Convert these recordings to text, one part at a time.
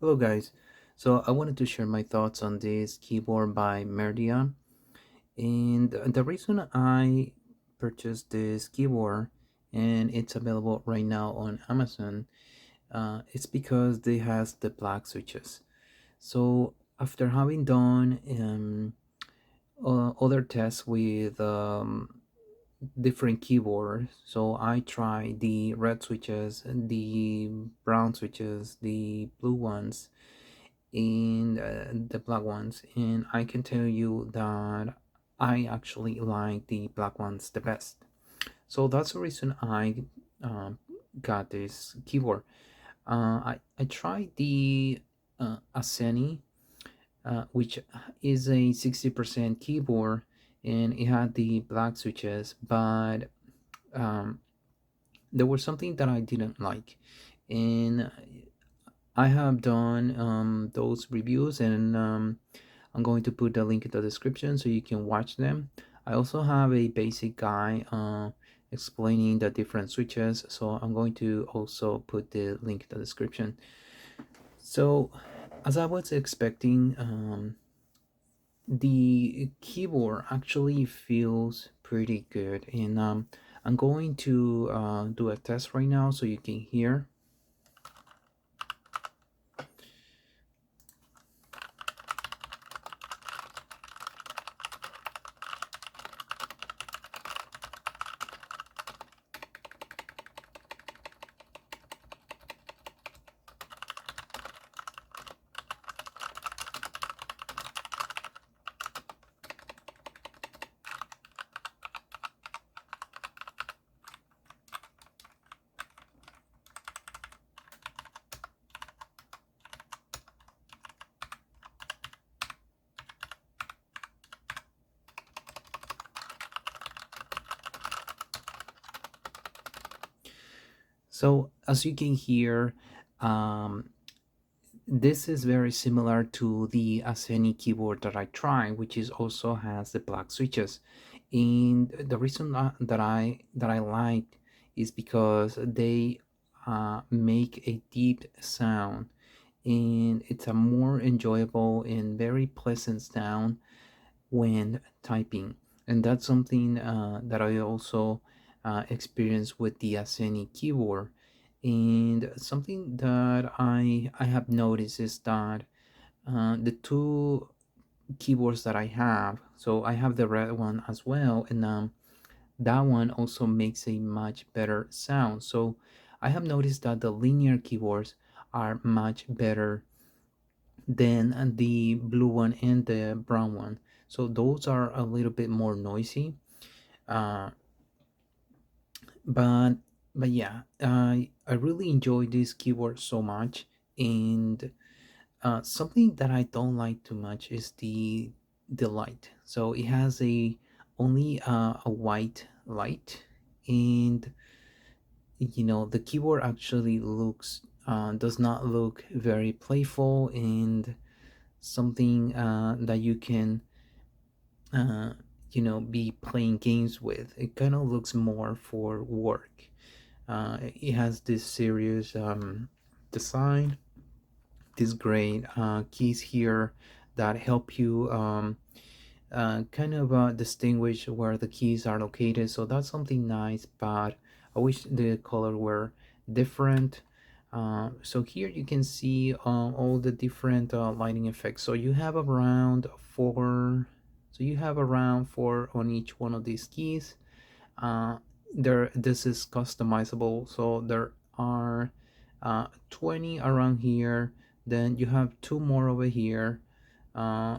Hello guys, so I wanted to share my thoughts on this keyboard by Merdia, and the reason I purchased this keyboard and it's available right now on Amazon, it's because they has the black switches. So after having done other tests with different keyboards, so I tried the red switches, the brown switches, the blue ones, and the black ones, and I can tell you that I actually like the black ones the best. So that's the reason I um, got this keyboard. I tried the Asceny, which is a 60% keyboard, and it had the black switches, but um, there was something that I didn't like, and I have done those reviews, and I'm going to put the link in the description so you can watch them. I also have a basic guide explaining the different switches, so I'm going to also put the link in the description. So, as I was expecting, the keyboard actually feels pretty good, and I'm going to do a test right now so you can hear. So as you can hear, um, this is very similar to the Asceny keyboard that I tried, which is also has the black switches. And the reason that I liked is because they make a deep sound, and it's a more enjoyable and very pleasant sound when typing. And that's something that I also experienced with the Asceny keyboard. And something that I have noticed is that the two keyboards that I have, so I have the red one as well, and that one also makes a much better sound. So I have noticed that the linear keyboards are much better than the blue one and the brown one. So those are a little bit more noisy. Uh, but yeah, I really enjoy this keyboard so much. And something that I don't like too much is the light. So it has a only a white light, and the keyboard actually looks does not look very playful and something that you can uh, be playing games with. It kind of looks more for work. It has this serious design, these great keys here that help you kind of distinguish where the keys are located. So that's something nice, but I wish the color were different. So here you can see all the different lighting effects. So you have around four. So you have around four on each one of these keys. Uh, this is customizable, so there are 20 around here. Then you have two more over here, uh,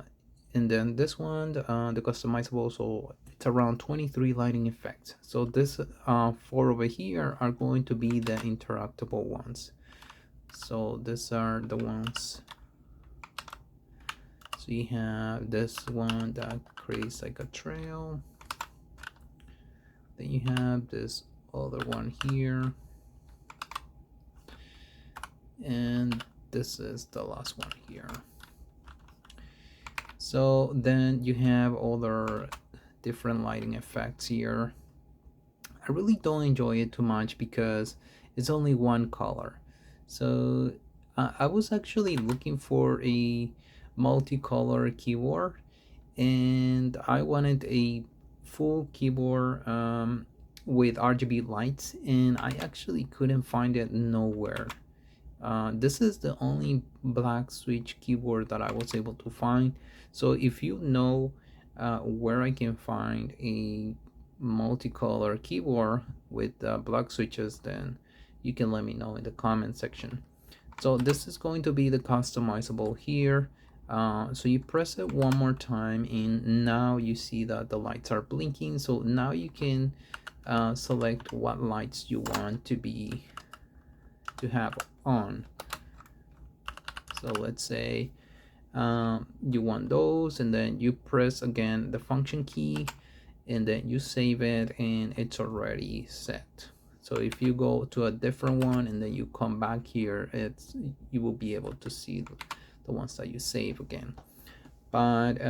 and then this one, the customizable, so it's around 23 lighting effects. So this four over here are going to be the interactable ones. So these are the ones. So you have this one that creates like a trail. Then you have this other one here, and this is the last one here. So then you have other different lighting effects here. I really don't enjoy it too much because it's only one color. So I was actually looking for a multicolor keyboard, and I wanted a full keyboard with RGB lights, and I actually couldn't find it nowhere. This is the only black switch keyboard that I was able to find. So if you know where I can find a multicolor keyboard with black switches, then you can let me know in the comment section. So this is going to be the customizable here. So you press it one more time, and now you see that the lights are blinking. So now you can select what lights you want to have on. So let's say you want those, and then you press again the function key, and then you save it, and it's already set. So if you go to a different one and then you come back here, you will be able to see the ones that you save again. But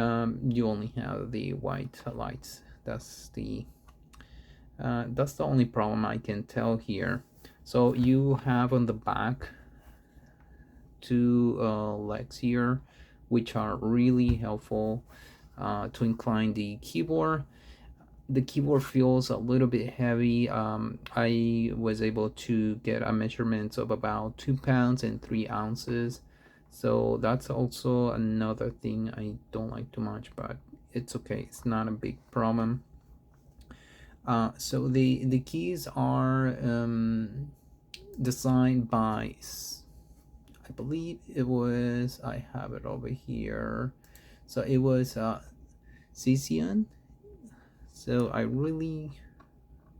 you only have the white lights. That's the only problem I can tell here. So you have on the back two legs here, which are really helpful to incline the keyboard. The keyboard feels a little bit heavy. I was able to get a measurement of about 2 pounds and 3 ounces. So that's also another thing I don't like too much, but it's okay. It's not a big problem. So the keys are designed by, I believe it was, I have it over here. So it was Xinmeng. So I really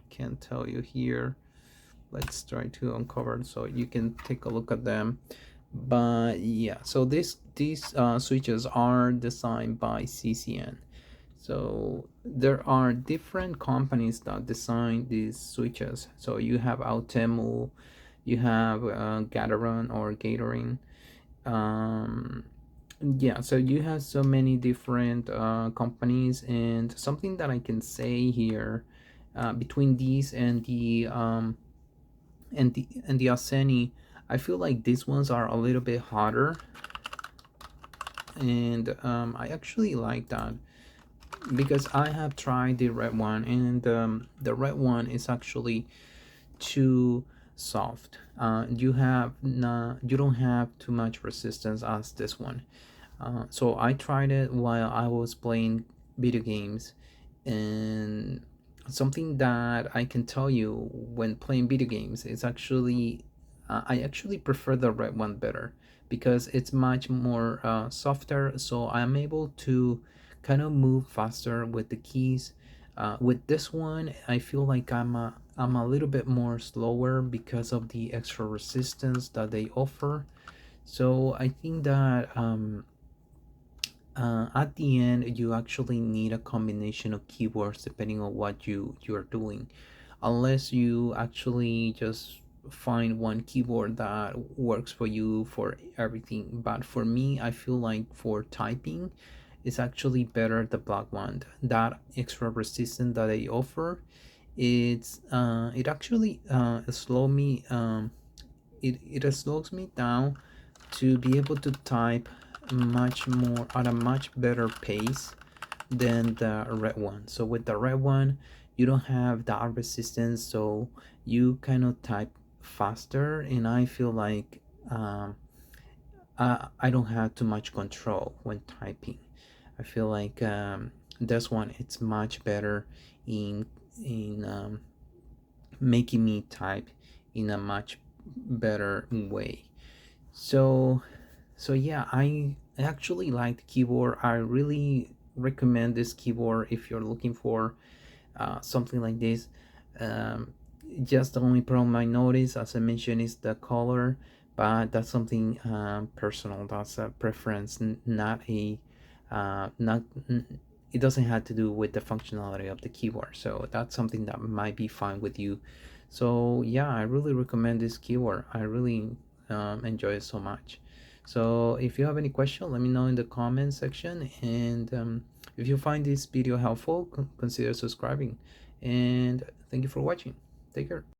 can't tell you here. Let's try to uncover so you can take a look at them. But yeah, so these switches are designed by Xinmeng. So there are different companies that design these switches. So you have Aukey, you have Gathering. Yeah, so you have so many different companies, and something that I can say here between these and the Asceny, I feel like these ones are a little bit hotter, and I actually like that because I have tried the red one, and the red one is actually too soft. You don't have too much resistance as this one. So I tried it while I was playing video games, and something that I can tell you when playing video games is actually I actually prefer the red one better because it's much more softer, so I'm able to kind of move faster with the keys. With this one, I feel like I'm a little bit more slower because of the extra resistance that they offer. So I think that at the end, you actually need a combination of keywords depending on what you are doing, unless you actually just find one keyboard that works for you for everything. But for me, I feel like for typing, it's actually better the black one. That extra resistance that they offer, it actually it slows me down to be able to type much more at a much better pace than the red one. So with the red one, you don't have that resistance, so you kind of type faster, and I feel like I don't have too much control when typing. I feel like this one it's much better in making me type in a much better way. So yeah, I actually like the keyboard. I really recommend this keyboard if you're looking for something like this. Um, just the only problem I notice, as I mentioned, is the color, but that's something personal. That's a preference, not a not. It doesn't have to do with the functionality of the keyboard. So that's something that might be fine with you. So yeah, I really recommend this keyboard. I really enjoy it so much. So if you have any question, let me know in the comment section, and if you find this video helpful, consider subscribing, and thank you for watching. Take care.